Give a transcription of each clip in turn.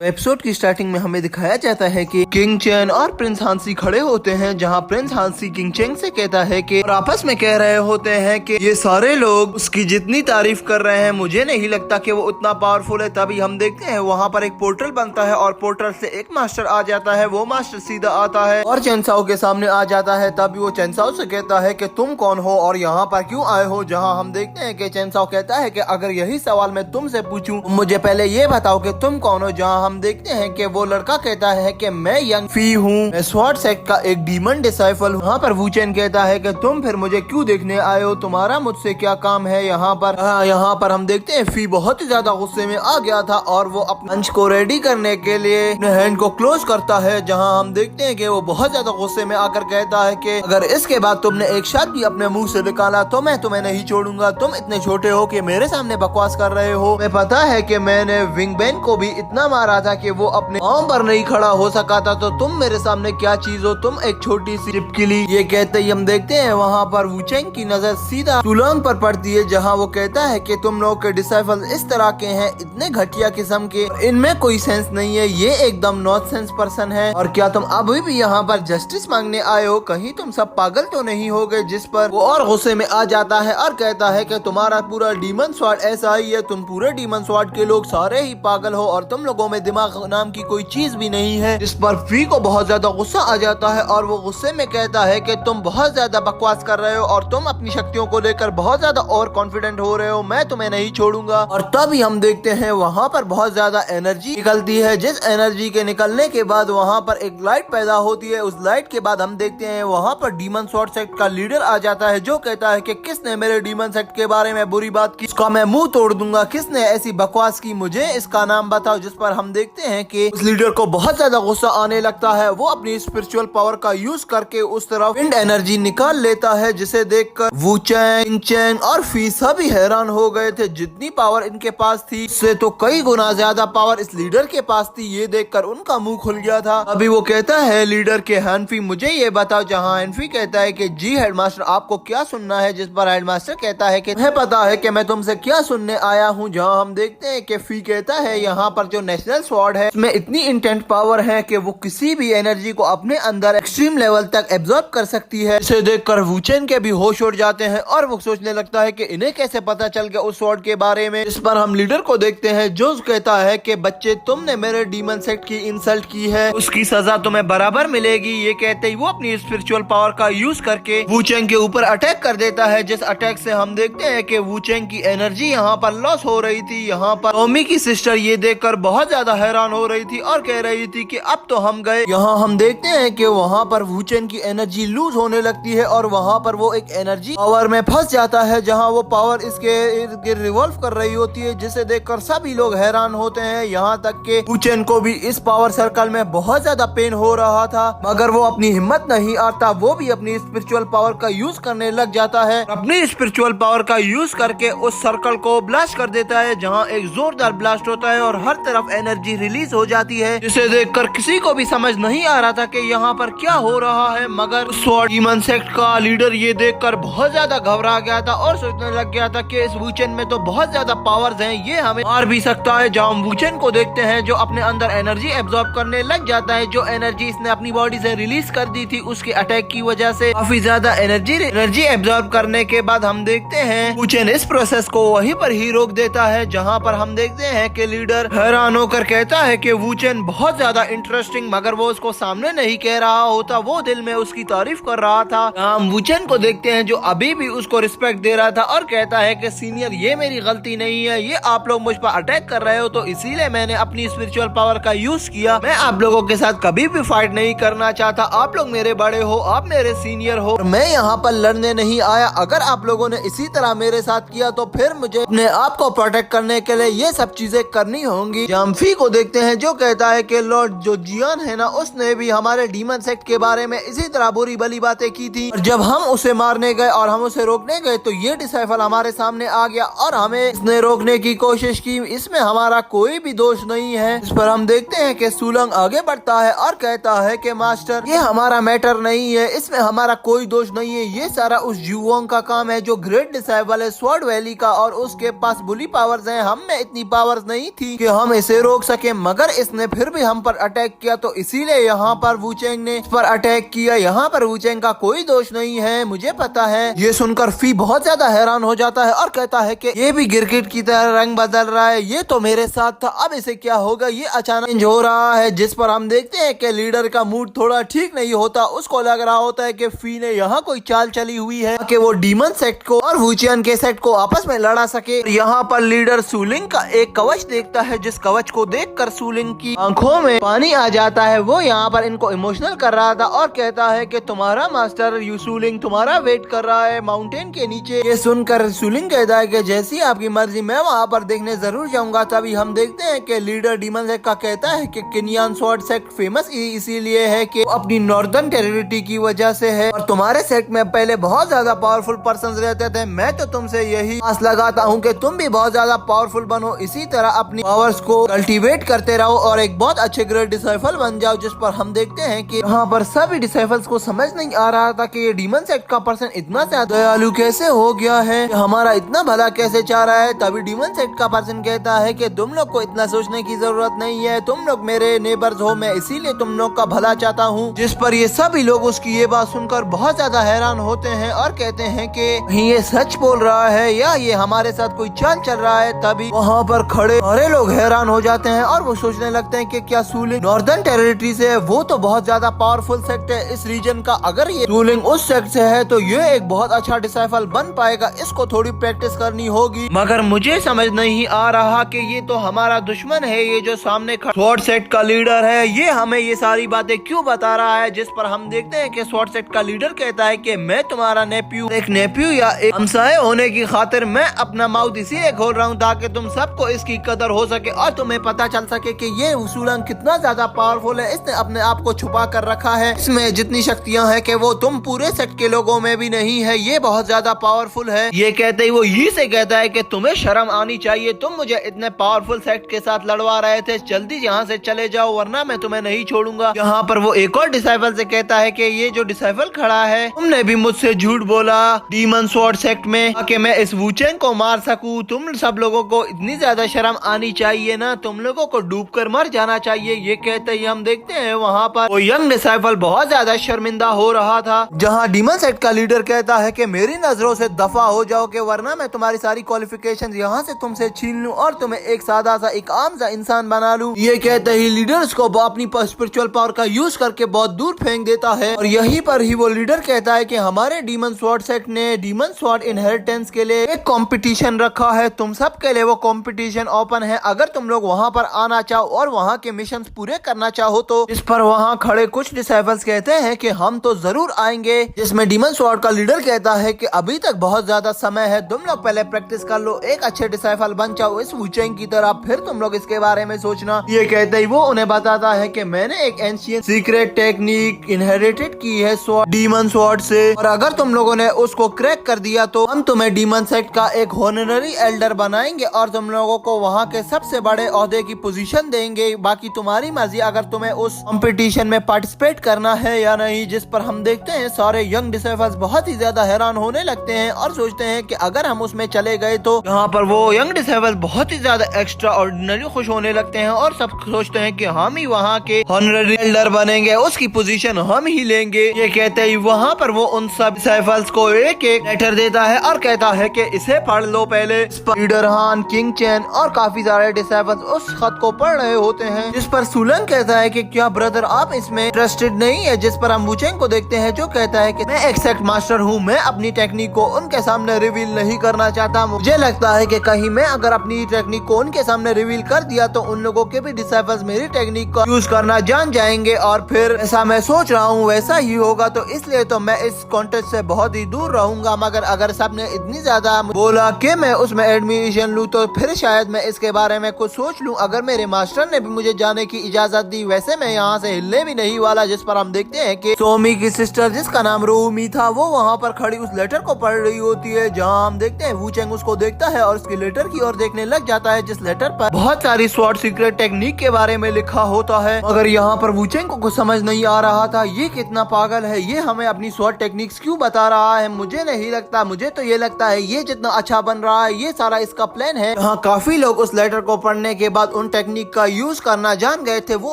Episode की starting में हमें दिखाया जाता है कि किंग चेन और प्रिंस हांसी खड़े होते हैं, जहां प्रिंस हांसी किंग चेन से कहता है कि और आपस में कह रहे होते हैं कि ये सारे लोग उसकी जितनी तारीफ कर रहे हैं मुझे नहीं लगता कि वो उतना पावरफुल है। तभी हम देखते हैं वहां पर एक पोर्टल बनता है और पोर्टल से एक मास्टर आ जाता है। वो मास्टर सीधा आता है और चेनसाओ के सामने आ जाता है। तभी वो चेनसाओ से कहता है कि तुम कौन हो और यहाँ पर क्यों आए हो। जहाँ हम देखते हैं कि चेनसाओ कहता है कि अगर यही सवाल मैं तुमसे पूछूं मुझे पहले ये बताओ कि तुम कौन हो। जहाँ हम देखते हैं कि वो लड़का कहता है कि मैं यंग फी हूँ, मैं स्वॉर्ड सेक्ट का एक डीमन डिसाइफल हूँ। वहाँ पर वुचेन कहता है कि तुम फिर मुझे क्यों देखने आए हो, तुम्हारा मुझसे क्या काम है यहाँ पर हम देखते हैं फी बहुत ही ज्यादा गुस्से में आ गया था और वो अपने लंच को रेडी करने के लिए अपने हैंड को क्लोज करता है। जहाँ हम देखते हैं कि वो बहुत ज्यादा गुस्से में आकर कहता है कि अगर इसके बाद तुमने एक शब्द भी अपने मुंह से निकाला तो मैं तुम्हें नहीं छोड़ूंगा। तुम इतने छोटे हो कि मेरे सामने बकवास कर रहे हो। मैं पता है कि मैंने विंगबैन को भी इतना मारा था कि वो अपने पांव पर नहीं खड़ा हो सका था, तो तुम मेरे सामने क्या चीज हो, तुम एक छोटी सी चिपकली। ये कहते ही हम देखते हैं वहाँ पर वुचेंग की नजर सीधा सुलोंग पर पड़ती है, जहाँ वो कहता है कि तुम लोग के डिसाइपल इस तरह के हैं, इतने घटिया किस्म के, इनमें कोई सेंस नहीं है, ये एकदम नॉट सेंस पर्सन है। और क्या तुम अभी भी यहाँ पर जस्टिस मांगने आए हो, कहीं तुम सब पागल तो नहीं हो गए। जिस पर वो और गुस्से में आ जाता है और कहता है कि तुम्हारा पूरा डीमन स्वॉर्ड ऐसा ही है, तुम पूरे डीमन स्वॉर्ड के लोग सारे ही पागल हो और तुम लोगों में दिमाग नाम की कोई चीज भी नहीं है। इस पर फी को बहुत ज्यादा गुस्सा आ जाता है और वो गुस्से में कहता है कि तुम बहुत ज्यादा बकवास कर रहे हो और तुम अपनी शक्तियों को लेकर बहुत ज्यादा और कॉन्फिडेंट हो रहे हो, मैं तुम्हें नहीं छोड़ूंगा। और तभी हम देखते हैं वहाँ पर बहुत ज्यादा एनर्जी निकलती है, जिस एनर्जी के निकलने के बाद वहाँ पर एक लाइट पैदा होती है। उस लाइट के बाद हम देखते हैं वहाँ पर डीमन स्वॉर्ड सेक्ट का लीडर आ जाता है, जो कहता है कि किसने मेरे डीमन सेक्ट के बारे में बुरी बात की, इसका मैं मुंह तोड़ दूंगा, किसने ऐसी बकवास की, मुझे इसका नाम बताओ। जिस पर हम देखते हैं कि उस लीडर को बहुत ज्यादा गुस्सा आने लगता है। वो अपनी स्पिरिचुअल पावर का यूज करके उस तरफ विंड एनर्जी निकाल लेता है, जिसे देखकर वुचेंग चेंग और फी सभी हैरान हो गए थे। जितनी पावर इनके पास थी उससे तो कई गुना ज्यादा पावर इस लीडर के पास थी। ये देखकर उनका मुंह खुल गया था। अभी वो कहता है लीडर के हैनफी मुझे ये बताओ। जहाँ हैनफी कहता है कि जी हेडमास्टर आपको क्या सुनना है। जिस पर हेडमास्टर कहता है कि मुझे पता है कि मैं तुमसे क्या सुनने आया हूँ। जहाँ हम देखते हैं कि फी कहता है यहाँ पर जो नेशनल स्वॉर्ड है उसमें इतनी इंटेंट पावर है कि वो किसी भी एनर्जी को अपने अंदर एक्सट्रीम लेवल तक एब्जॉर्ब कर सकती है। इसे देखकर वुचेन के भी होश उड़ जाते हैं और वो सोचने लगता है कि इन्हें कैसे पता चल गया उस स्वॉर्ड के बारे में। इस पर हम लीडर को देखते हैं जो कहता है कि बच्चे तुमने मेरे डीमन सेक्ट की इंसल्ट की है, उसकी सजा तुम्हें बराबर मिलेगी। ये कहते ही वो अपनी स्पिरिचुअल पावर का यूज करके वुचेंग के ऊपर अटैक कर देता है, जिस अटैक से हम देखते हैं कि वुचेंग की एनर्जी यहाँ पर लॉस हो रही थी। यहाँ पर टॉमी की सिस्टर ये देखकर बहुत ज्यादा हैरान हो रही थी और कह रही थी कि अब तो हम गए। यहाँ हम देखते हैं कि वहाँ पर वुचेन की एनर्जी लूज होने लगती है और वहाँ पर वो एक एनर्जी पावर में फंस जाता है, जहाँ वो पावर इसके इर्द गिर्द रिवॉल्व कर रही होती है, जिसे देखकर सभी लोग हैरान होते हैं। यहाँ तक कि वुचेन को भी इस पावर सर्कल में बहुत ज्यादा पेन हो रहा था, मगर वो अपनी हिम्मत नहीं आता। वो भी अपनी स्पिरिचुअल पावर का यूज करने लग जाता है। अपनी स्पिरिचुअल पावर का यूज करके उस सर्कल को ब्लास्ट कर देता है, जहाँ एक जोरदार ब्लास्ट होता है और हर तरफ एनर्जी रिलीज हो जाती है, जिसे देखकर किसी को भी समझ नहीं आ रहा था कि यहाँ पर क्या हो रहा है। मगर स्वॉर्ड डीमन सेक्ट का लीडर ये देखकर बहुत ज्यादा घबरा गया था और सोचने लग गया था कि इस वुचेन में तो बहुत ज्यादा पावर्स हैं, ये हमें मार भी सकता है। जहाँ हम वुचेन को देखते हैं जो अपने अंदर एनर्जी एब्जॉर्ब करने लग जाता है, जो एनर्जी इसने अपनी बॉडी से रिलीज कर दी थी उसके अटैक की वजह से काफी ज्यादा एनर्जी एब्जॉर्ब करने के बाद हम देखते हैं वुचेन इस प्रोसेस को वहीं पर ही रोक देता है। जहाँ पर हम देखते हैं कि लीडर हैरान होकर कहता है कि वुचेन बहुत ज्यादा इंटरेस्टिंग, मगर वो उसको सामने नहीं कह रहा होता, वो दिल में उसकी तारीफ कर रहा था। हम वुचेन को देखते हैं जो अभी भी उसको रिस्पेक्ट दे रहा था और कहता है कि सीनियर ये मेरी गलती नहीं है, ये आप लोग मुझ पर अटैक कर रहे हो तो इसीलिए मैंने अपनी स्पिरिचुअल पावर का यूज किया। मैं आप लोगों के साथ कभी भी फाइट नहीं करना चाहता, आप लोग मेरे बड़े हो, आप मेरे सीनियर हो, मैं यहाँ पर लड़ने नहीं आया। अगर आप लोगों ने इसी तरह मेरे साथ किया तो फिर मुझे अपने आप को प्रोटेक्ट करने के लिए ये सब चीजें करनी होंगी। जामफी को देखते हैं जो कहता है कि लॉर्ड जो जियान है ना, उसने भी हमारे डीमन सेक्ट के बारे में इसी तरह बुरी भली बातें की थी। और जब हम उसे मारने गए और हम उसे रोकने गए तो ये डिसाइफल हमारे सामने आ गया और हमें इसने रोकने की कोशिश की, इसमें हमारा कोई भी दोष नहीं है। इस पर हम देखते हैं कि सुलंग आगे बढ़ता है और कहता है कि मास्टर ये हमारा मैटर नहीं है, इसमें हमारा कोई दोष नहीं है, ये सारा उस जुओंग का काम है जो ग्रेट डिसाइफल है स्वॉर्ड वैली का और उसके पास बुरी पावर्स हैं। हम में इतनी पावर्स नहीं थी कि हम इसे रोक सके, मगर इसने फिर भी हम पर अटैक किया, तो इसीलिए यहाँ पर वुचेंग ने इस पर अटैक किया। यहाँ पर वुचेंग का कोई दोष नहीं है, मुझे पता है। ये सुनकर फी बहुत ज्यादा हैरान हो जाता है और कहता है कि ये भी गिरगिट की तरह रंग बदल रहा है, ये तो मेरे साथ था, अब इसे क्या होगा, ये अचानक चेंज हो रहा है। जिस पर हम देखते हैं कि लीडर का मूड थोड़ा ठीक नहीं होता, उसको लग रहा होता है कि फी ने यहाँ कोई चाल चली हुई है कि वो डीमन सेक्ट को और वुचियन के सेक्ट को आपस में लड़ा सके। यहाँ पर लीडर सुलिंग का एक कवच देखता है, जिस कवच को देखकर सुलिंग की आंखों में पानी आ जाता है। वो यहाँ पर इनको इमोशनल कर रहा था और कहता है कि तुम्हारा मास्टर सुलिंग तुम्हारा वेट कर रहा है माउंटेन के नीचे। ये सुनकर सुलिंग कहता है कि जैसी आपकी मर्जी, मैं वहाँ पर देखने जरूर जाऊंगा। तभी हम देखते हैं कि लीडर डीमन सेक्ट का कहता है कि किनियन स्वॉर्ड सेक्ट फेमस इसीलिए है कि अपनी नॉर्दर्न टेरिटरी की वजह से है, और तुम्हारे सेक्ट में पहले बहुत ज्यादा पावरफुल पर्सन रहते थे। मैं तो तुमसे यही आस लगाता हूँ कि तुम भी बहुत ज्यादा पावरफुल बनो, इसी तरह अपनी पावर्स को कल्टीवेट करते रहो और एक बहुत अच्छे ग्रेट डिसाइफल बन जाओ। जिस पर हम देखते हैं कि यहाँ पर सभी डिसाइफल्स को समझ नहीं आ रहा था कि ये डीमन सेक्ट का पर्सन इतना ज्यादा दयालु कैसे हो गया है, हमारा इतना भला कैसे चाह रहा है। तभी डीमन सेक्ट का पर्सन कहता है कि तुम लोग को इतना सोचने की जरूरत नहीं है, तुम लोग मेरे नेबर्स हो, मैं इसीलिए तुम लोग का भला चाहता हूँ। जिस पर ये सभी लोग उसकी ये बात सुनकर बहुत ज्यादा हैरान होते हैं और कहते हैं कि ये सच बोल रहा है या ये हमारे साथ कोई चाल चल रहा है। तभी वहाँ पर खड़े सारे लोग हैरान हो जाते हैं और वो सोचने लगते हैं कि क्या सुलिंग नॉर्दर्न टेरिटरी से है, वो तो बहुत ज्यादा पावरफुल सेक्ट है इस रीजन का। अगर ये सुलिंग उस सेक्ट से है तो ये एक बहुत अच्छा डिसाइफल बन पाएगा, इसको थोड़ी प्रैक्टिस करनी होगी। मगर मुझे समझ नहीं आ रहा कि ये तो हमारा दुश्मन है, ये जो सामने स्वॉर्ड सेक्ट का लीडर है, ये हमें ये सारी बातें क्यों बता रहा है। जिस पर हम देखते हैं कि स्वॉर्ड सेक्ट का लीडर कहता है कि मैं तुम्हारा नेप्यू, एक नेप्यू या एक हमसाये होने की खातिर मैं अपना माउथ इसीलिए खोल रहा हूँ ताकि तुम सबको इसकी कदर हो सके और तुम्हें पता चल सके कि ये सुलिंग कितना ज्यादा पावरफुल है। इसने अपने आप को छुपा कर रखा है, इसमें जितनी शक्तियाँ हैं कि वो तुम पूरे सेक्ट के लोगों में भी नहीं है, ये बहुत ज्यादा पावरफुल है। ये कहते ही वो ये से कहता है कि तुम्हें शर्म आनी चाहिए, तुम मुझे इतने पावरफुल सेक्ट के साथ लड़वा रहे थे, जल्दी यहाँ से चले जाओ वरना मैं तुम्हें नहीं छोड़ूंगा। यहाँ पर वो एक और डिसाइफल से कहता है कि ये जो डिसाइफल खड़ा है, तुमने भी मुझसे झूठ बोला डीमन स्वॉर्ड सेक्ट में कि मैं इस वुचेंग को मार सकूं। तुम सब लोगों को इतनी ज्यादा शर्म आनी चाहिए ना, तुम लोगों को डूबकर मर जाना चाहिए। ये कहते ही हम देखते हैं वहाँ पर वो यंग डिसाइफल बहुत ज्यादा शर्मिंदा हो रहा था, जहाँ डीमन सेक्ट का लीडर कहता है कि मेरी नजरों से दफा हो जाओ कि वरना मैं तुम्हारी सारी क्वालिफिकेशन यहाँ से तुमसे छीन लूं और तुम्हें एक सादा सा एक आम सा इंसान बना लूं। ये कहते ही लीडर्स को अपनी स्पिरिचुअल पावर का यूज करके बहुत दूर फेंक देता है। और यहीं पर ही वो लीडर कहता है कि हमारे डीमन स्वॉर्ड सेक्ट ने डीमन स्वॉर्ड इनहेरिटेंस के लिए एक कंपटीशन रखा है, तुम सब के लिए वो कंपटीशन ओपन है, अगर तुम लोग वहाँ पर आना चाहो और वहाँ के मिशन पूरे करना चाहो तो। इस पर वहाँ खड़े कुछ डिसाइपल्स कहते हैं कि हम तो जरूर आएंगे, जिसमें डीमन स्वॉर्ड का लीडर कहता है कि अभी तक बहुत ज्यादा समय है, तुम लोग पहले प्रैक्टिस कर लो, एक अच्छे डिसाइपल बन जाओ इस वुचेंग की तरह, फिर तुम लोग इसके बारे में सोचना। ये कहते ही वो उन्हें बताता है कि मैंने एक एंशिएंट सीक्रेट टेक्निक इनहेरिटेड की है डीमन स्वॉर्ड से, और अगर तुम लोगों ने उसको क्रैक कर दिया तो हम तुम्हें डीमन सेक्ट का एक होनररी एल्डर बनाएंगे और तुम लोगों को वहाँ के सबसे बड़े ओहदे की पोजीशन देंगे। बाकी तुम्हारी मर्जी अगर तुम्हें उस कंपटीशन में पार्टिसिपेट करना है या नहीं। जिस पर हम देखते हैं सारे यंग डिसाइपल्स बहुत ही ज्यादा हैरान होने लगते हैं और सोचते हैं कि अगर हम उसमें चले गए तो। यहाँ पर वो यंग डिसाइपल्स बहुत ही ज्यादा एक्स्ट्रा ऑर्डिनरी खुश होने लगते हैं और सब सोचते हैं कि हम ही वहाँ के होनररी एल्डर बनेंगे, उसकी पोजीशन हम ही लेंगे। ये कहते ही वहाँ पर वो उन सब डिसाइपल्स को एक एक लेटर देता है और कहता है कि इसे पढ़ लो पहले। इस पर लीडर हान, किंग चैन और काफी सारे डिसाइपल्स उस खत को पढ़ रहे होते हैं। जिस पर सुलिंग कहता है कि क्या ब्रदर आप इसमें इंटरेस्टेड नहीं है। जिस पर हम वुचेंग को देखते हैं जो कहता है कि मैं एक सेक्ट मास्टर हूँ, मैं अपनी टेक्निक को उनके सामने रिवील नहीं करना चाहता। मुझे लगता है कि कहीं मैं अगर अपनी टेक्निक को उनके सामने रिवील कर दिया तो उन लोगों के भी डिसाइपल्स मेरी टेक्निक को यूज करना जान जाएंगे और फिर ऐसा मैं सोच रहा हूँ वैसा ही होगा, तो इसलिए तो मैं इस कॉन्टेस्ट से बहुत ही दूर रहूंगा। मगर अगर सबने इतनी ज्यादा बोला कि मैं उसमें एडमिशन लूँ तो फिर शायद मैं इसके बारे में कुछ सोच लूँ। अगर मेरे मास्टर ने भी मुझे जाने की इजाजत दी वैसे मैं यहाँ से हिलने भी नहीं वाला। जिस पर हम देखते हैं कि सोमी की सिस्टर जिसका नाम रोमी था वो वहाँ पर खड़ी उस लेटर को पढ़ रही होती है, जहाँ हम देखते हैं वुचेंग उसको देखता है और उसके लेटर की ओर देखने लग जाता है, जिस लेटर पर बहुत सारी स्वॉर्ड सीक्रेट टेक्निक के बारे में लिखा होता है। मगर यहाँ पर वुचेंग को कुछ समझ नहीं आ रहा था, ये कितना पागल है, ये हमें अपनी स्वॉर्ड टेक्निक्स क्यों बता रहा है। मुझे नहीं लगता, मुझे तो ये लगता है ये जितना अच्छा बन रहा है ये सारा इसका प्लान है। यहाँ काफी लोग उस लेटर को पढ़ने के बाद उन टेक्निक का यूज करना जान गए थे वो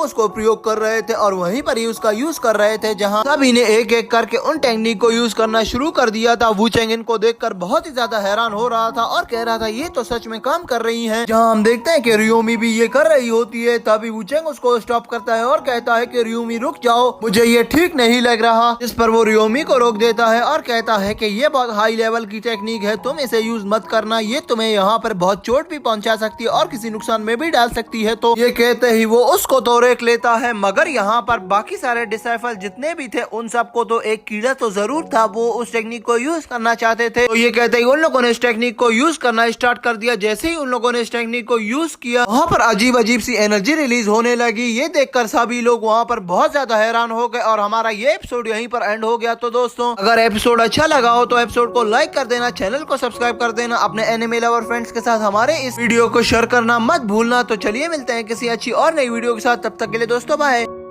उसको प्रयोग कर रहे थे और वहीं पर ही उसका यूज कर रहे थे, जहाँ सभी ने एक एक करके उन टेक्निक को यूज करना शुरू कर दिया था। वू चेंग इनको देखकर बहुत ही ज्यादा हैरान हो रहा था और कह रहा था ये तो सच में काम कर रही है। जहाँ हम देखते हैं कि रियोमी भी ये कर रही होती है, तभी वू चेंग उसको स्टॉप करता है और कहता है कि रियोमी रुक जाओ, मुझे ये ठीक नहीं लग रहा। इस पर वो रियोमी को रोक देता है और कहता है कि ये बहुत हाई लेवल की टेक्निक है, तुम इसे यूज मत करना, ये तुम्हें यहाँ पर बहुत चोट भी पहुंचा सकती है और किसी नुकसान में भी डाल सकती है। तो ये कहते ही वो उसको तो रोक लेता है, मगर यहाँ पर बाकी सारे डिसाइपल जितने भी थे उन सबको तो एक कीड़ा तो जरूर था, वो उस टेक्निक को यूज करना चाहते थे। तो ये कहते ही उन लोगों ने इस टेक्निक को यूज करना स्टार्ट कर दिया। जैसे ही उन लोगों ने इस टेक्निक को यूज किया, वहाँ पर अजीब अजीब सी एनर्जी रिलीज होने लगी। ये देखकर सभी लोग वहाँ पर बहुत ज्यादा हैरान हो गए और हमारा ये एपिसोड यहीं पर एंड हो गया। तो दोस्तों अगर एपिसोड अच्छा लगा हो तो एपिसोड को लाइक कर देना, चैनल को सब्सक्राइब कर देना, अपने एनिमे लवर फ्रेंड्स के साथ हमारे इस वीडियो को शेयर करना मत भूलना। तो चलिए मिलते हैं किसी अच्छी और नई वीडियो के साथ, तब तक के लिए दोस्तों बाय।